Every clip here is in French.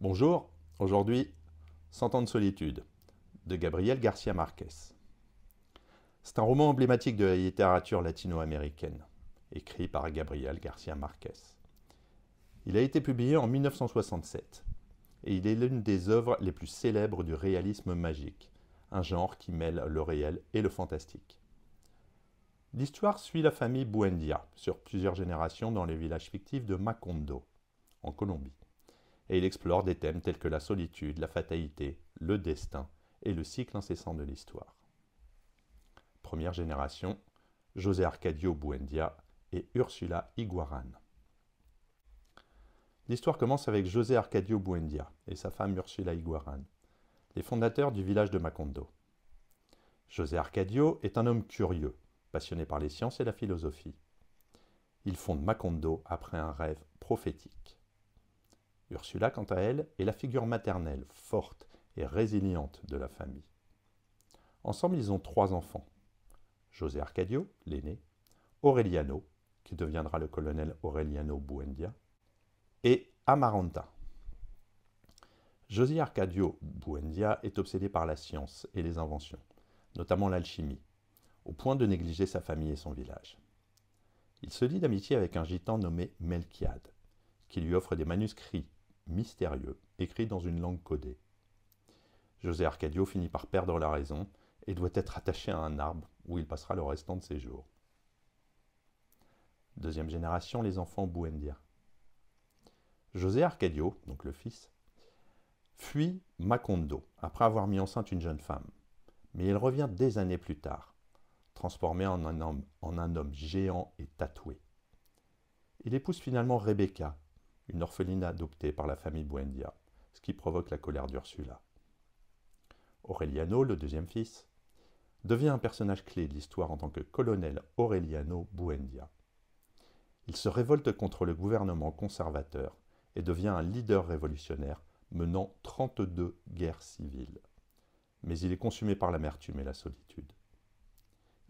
Bonjour, aujourd'hui, Cent ans de solitude, de Gabriel García Márquez. C'est un roman emblématique de la littérature latino-américaine, écrit par Gabriel García Márquez. Il a été publié en 1967, et il est l'une des œuvres les plus célèbres du réalisme magique, un genre qui mêle le réel et le fantastique. L'histoire suit la famille Buendia sur plusieurs générations dans les villages fictifs de Macondo, en Colombie. Et il explore des thèmes tels que la solitude, la fatalité, le destin et le cycle incessant de l'histoire. Première génération, José Arcadio Buendia et Ursula Iguarán. L'histoire commence avec José Arcadio Buendia et sa femme Ursula Iguarán, les fondateurs du village de Macondo. José Arcadio est un homme curieux, passionné par les sciences et la philosophie. Il fonde Macondo après un rêve prophétique. Ursula, quant à elle, est la figure maternelle, forte et résiliente de la famille. Ensemble, ils ont 3 enfants. José Arcadio, l'aîné, Aureliano, qui deviendra le colonel Aureliano Buendia, et Amaranta. José Arcadio Buendia est obsédé par la science et les inventions, notamment l'alchimie, au point de négliger sa famille et son village. Il se lie d'amitié avec un gitan nommé Melquiade, qui lui offre des manuscrits mystérieux, écrits dans une langue codée. José Arcadio finit par perdre la raison et doit être attaché à un arbre où il passera le restant de ses jours. Deuxième génération, les enfants Buendia. José Arcadio, donc le fils, fuit Macondo après avoir mis enceinte une jeune femme, mais il revient des années plus tard, transformé en un homme géant et tatoué. Il épouse finalement Rebecca, une orpheline adoptée par la famille Buendia, ce qui provoque la colère d'Ursula. Aureliano, le deuxième fils, devient un personnage clé de l'histoire en tant que colonel Aureliano Buendia. Il se révolte contre le gouvernement conservateur et devient un leader révolutionnaire menant 32 guerres civiles. Mais il est consumé par l'amertume et la solitude.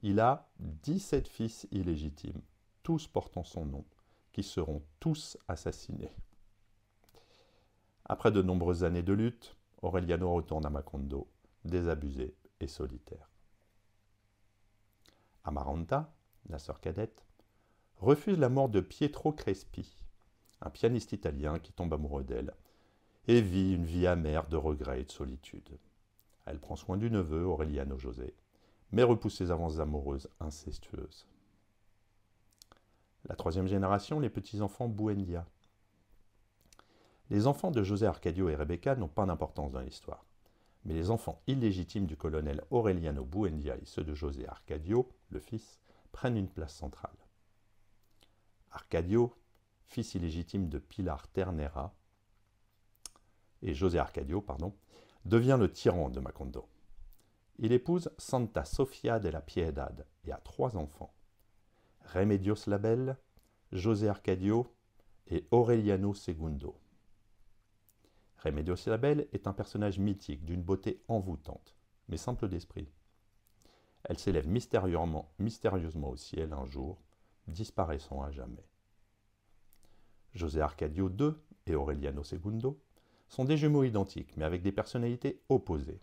Il a 17 fils illégitimes, tous portant son nom, qui seront tous assassinés. Après de nombreuses années de lutte, Aureliano retourne à Macondo, désabusé et solitaire. Amaranta, la sœur cadette, refuse la mort de Pietro Crespi, un pianiste italien qui tombe amoureux d'elle, et vit une vie amère de regrets et de solitude. Elle prend soin du neveu, Aureliano José, mais repousse ses avances amoureuses incestueuses. La troisième génération, les petits-enfants Buendia. Les enfants de José Arcadio et Rebecca n'ont pas d'importance dans l'histoire, mais les enfants illégitimes du colonel Aureliano Buendia et ceux de José Arcadio, le fils, prennent une place centrale. Arcadio, fils illégitime de Pilar Ternera, et José Arcadio, devient le tyran de Macondo. Il épouse Santa Sofia de la Piedad et a 3 enfants. Remedios la Belle, José Arcadio et Aureliano Segundo. Remedios la Belle est un personnage mythique d'une beauté envoûtante, mais simple d'esprit. Elle s'élève mystérieusement au ciel un jour, disparaissant à jamais. José Arcadio II et Aureliano Segundo sont des jumeaux identiques, mais avec des personnalités opposées.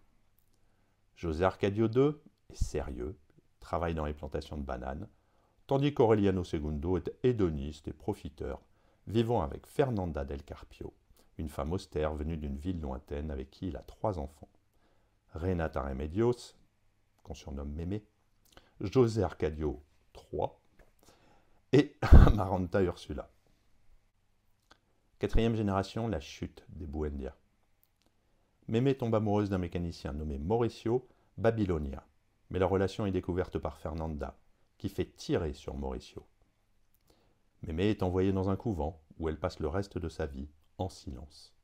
José Arcadio II est sérieux, travaille dans les plantations de bananes, tandis qu'Aureliano Segundo est hédoniste et profiteur, vivant avec Fernanda del Carpio, une femme austère venue d'une ville lointaine avec qui il a 3 enfants. Renata Remedios, qu'on surnomme Mémé, José Arcadio III et Amaranta Ursula. Quatrième génération, la chute des Buendia. Mémé tombe amoureuse d'un mécanicien nommé Mauricio Babilonia, mais la relation est découverte par Fernanda, qui fait tirer sur Mauricio. Mémé est envoyée dans un couvent où elle passe le reste de sa vie en silence.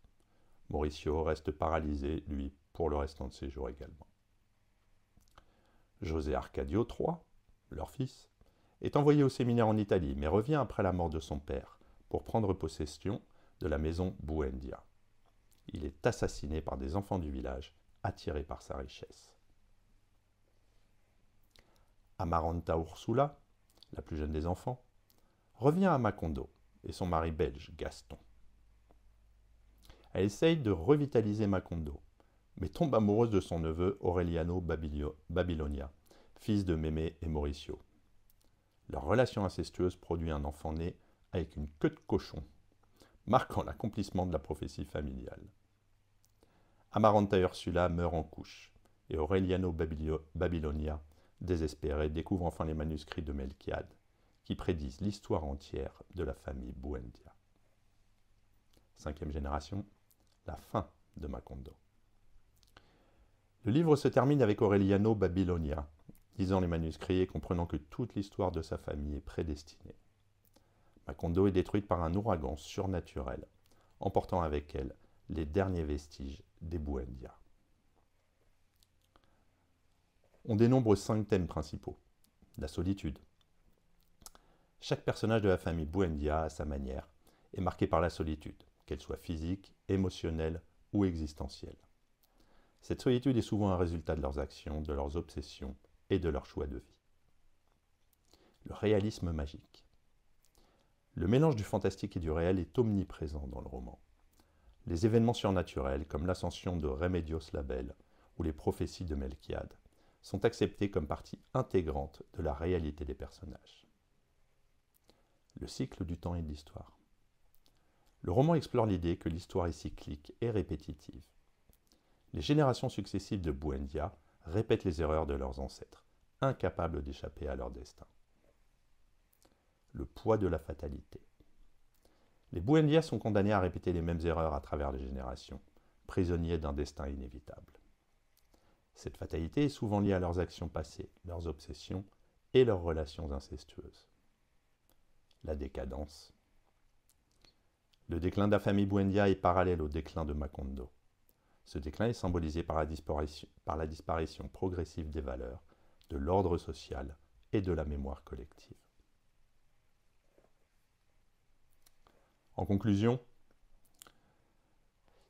Mauricio reste paralysé, lui, pour le restant de ses jours également. José Arcadio III, leur fils, est envoyé au séminaire en Italie, mais revient après la mort de son père pour prendre possession de la maison Buendia. Il est assassiné par des enfants du village, attirés par sa richesse. Amaranta Ursula, la plus jeune des enfants, revient à Macondo et son mari belge, Gaston. Elle essaye de revitaliser Macondo, mais tombe amoureuse de son neveu Aureliano Babilonia, fils de Mémé et Mauricio. Leur relation incestueuse produit un enfant né avec une queue de cochon, marquant l'accomplissement de la prophétie familiale. Amaranta Ursula meurt en couche, et Aureliano Babilonia, désespéré, découvre enfin les manuscrits de Melchiade, qui prédisent l'histoire entière de la famille Buendia. 5e génération, la fin de Macondo. Le livre se termine avec Aureliano Babilonia, lisant les manuscrits et comprenant que toute l'histoire de sa famille est prédestinée. Macondo est détruite par un ouragan surnaturel, emportant avec elle les derniers vestiges des Buendia. On dénombre 5 thèmes principaux. La solitude. Chaque personnage de la famille Buendia, à sa manière, est marqué par la solitude, qu'elle soit physique, émotionnelle ou existentielle. Cette solitude est souvent un résultat de leurs actions, de leurs obsessions et de leurs choix de vie. Le réalisme magique. Le mélange du fantastique et du réel est omniprésent dans le roman. Les événements surnaturels, comme l'ascension de Remedios Label ou les prophéties de Melchiade, sont acceptés comme partie intégrante de la réalité des personnages. Le cycle du temps et de l'histoire. Le roman explore l'idée que l'histoire est cyclique et répétitive. Les générations successives de Buendia répètent les erreurs de leurs ancêtres, incapables d'échapper à leur destin. Le poids de la fatalité. Les Buendia sont condamnés à répéter les mêmes erreurs à travers les générations, prisonniers d'un destin inévitable. Cette fatalité est souvent liée à leurs actions passées, leurs obsessions et leurs relations incestueuses. La décadence. Le déclin de la famille Buendia est parallèle au déclin de Macondo. Ce déclin est symbolisé par la disparition progressive des valeurs, de l'ordre social et de la mémoire collective. En conclusion,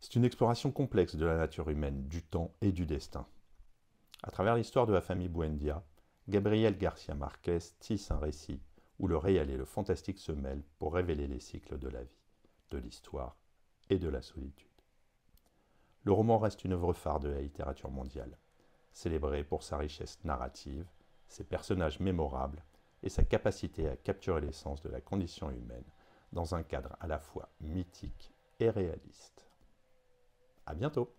c'est une exploration complexe de la nature humaine, du temps et du destin. À travers l'histoire de la famille Buendia, Gabriel García Márquez tisse un récit où le réel et le fantastique se mêlent pour révéler les cycles de la vie, de l'histoire et de la solitude. Le roman reste une œuvre phare de la littérature mondiale, célébrée pour sa richesse narrative, ses personnages mémorables et sa capacité à capturer l'essence de la condition humaine dans un cadre à la fois mythique et réaliste. À bientôt!